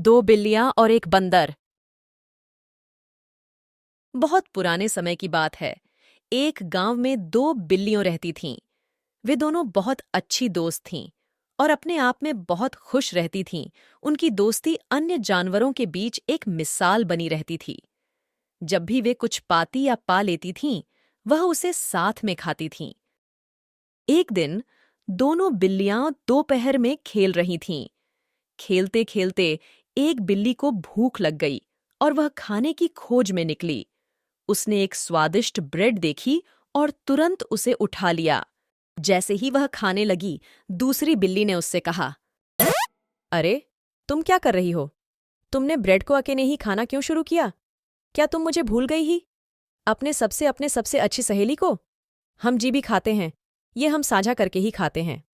दो बिल्लियां और एक बंदर। बहुत पुराने समय की बात है। एक गांव में दो बिल्लियां रहती थीं। वे दोनों बहुत अच्छी दोस्त थीं और अपने आप में बहुत खुश रहती थीं। उनकी दोस्ती अन्य जानवरों के बीच एक मिसाल बनी रहती थी। जब भी वे कुछ पाती या पा लेती थीं, वह उसे साथ में खाती थीं। एक दिन दोनों बिल्लियां दोपहर में खेल रही थीं। खेलते खेलते एक बिल्ली को भूख लग गई और वह खाने की खोज में निकली। उसने एक स्वादिष्ट ब्रेड देखी और तुरंत उसे उठा लिया। जैसे ही वह खाने लगी, दूसरी बिल्ली ने उससे कहा, अरे, तुम क्या कर रही हो? तुमने ब्रेड को अकेले ही खाना क्यों शुरू किया? क्या तुम मुझे भूल गई ही? अपने सबसे अच्छी सहेली को? हम जी भी खाते हैं, ये हम साझा करके ही खाते हैं।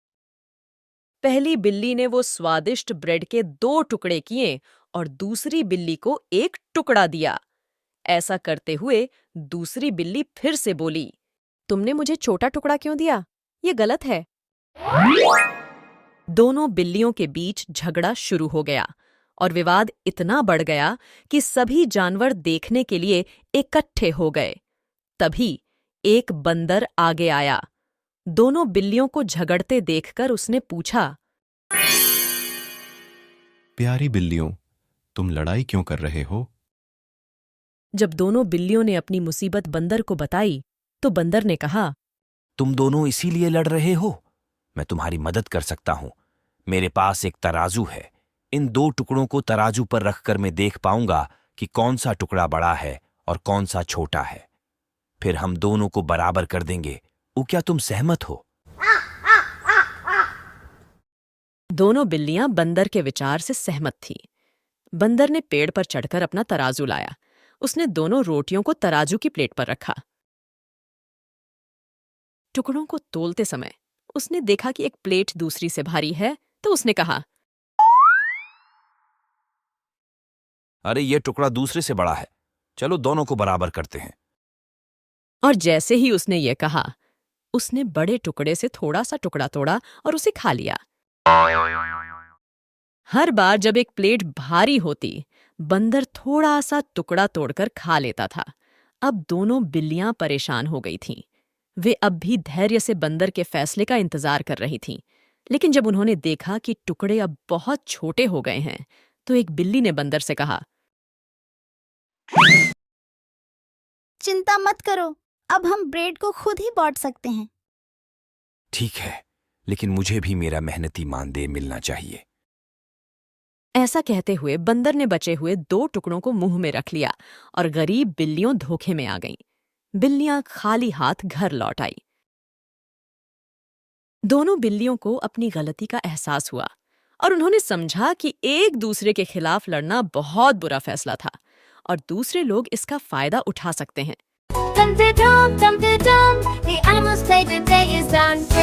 पहली बिल्ली ने वो स्वादिष्ट ब्रेड के दो टुकड़े किए और दूसरी बिल्ली को एक टुकड़ा दिया। ऐसा करते हुए दूसरी बिल्ली फिर से बोली, तुमने मुझे छोटा टुकड़ा क्यों दिया? ये गलत है। दोनों बिल्लियों के बीच झगड़ा शुरू हो गया और विवाद इतना बढ़ गया कि सभी जानवर देखने के लिए इकट्ठे हो गए। तभी एक बंदर आगे आया। दोनों बिल्लियों को झगड़ते देखकर उसने पूछा, प्यारी बिल्लियों, तुम लड़ाई क्यों कर रहे हो? जब दोनों बिल्लियों ने अपनी मुसीबत बंदर को बताई, तो बंदर ने कहा, तुम दोनों इसीलिए लड़ रहे हो? मैं तुम्हारी मदद कर सकता हूं। मेरे पास एक तराजू है। इन दो टुकड़ों को तराजू पर रखकर मैं देख पाऊंगा कि कौन सा टुकड़ा बड़ा है और कौन सा छोटा है। फिर हम दोनों को बराबर कर देंगे। क्या तुम सहमत हो? दोनों बिल्लियां बंदर के विचार से सहमत थीं। बंदर ने पेड़ पर चढ़कर अपना तराजू लाया। उसने दोनों रोटियों को तराजू की प्लेट पर रखा। टुकड़ों को तोलते समय उसने देखा कि एक प्लेट दूसरी से भारी है, तो उसने कहा, अरे, ये टुकड़ा दूसरे से बड़ा है। चलो दोनों को बराबर करते हैं। और जैसे ही उसने ये कहा, उसने बड़े टुकड़े से थोड़ा सा टुकड़ा तोड़ा और उसे खा लिया। हर बार जब एक प्लेट भारी होती, बंदर थोड़ा सा टुकड़ा तोड़कर खा लेता था। अब दोनों बिल्लियां परेशान हो गई थीं। वे अब भी धैर्य से बंदर के फैसले का इंतजार कर रही थीं। लेकिन जब उन्होंने देखा कि टुकड़े अब बहुत छोटे हो गए हैं, तो एक बिल्ली ने बंदर से कहा, चिंता मत करो, अब हम ब्रेड को खुद ही बांट सकते हैं। ठीक है, लेकिन मुझे भी मेरा मेहनती मानदेय मिलना चाहिए। ऐसा कहते हुए बंदर ने बचे हुए दो टुकड़ों को मुंह में रख लिया और गरीब बिल्लियों धोखे में आ गईं। बिल्लियां खाली हाथ घर लौट आई। दोनों बिल्लियों को अपनी गलती का एहसास हुआ और उन्होंने समझा कि एक दूसरे के खिलाफ लड़ना बहुत बुरा फैसला था और दूसरे लोग इसका फायदा उठा सकते हैं। Dum-de-dum, the animals play, the day is done.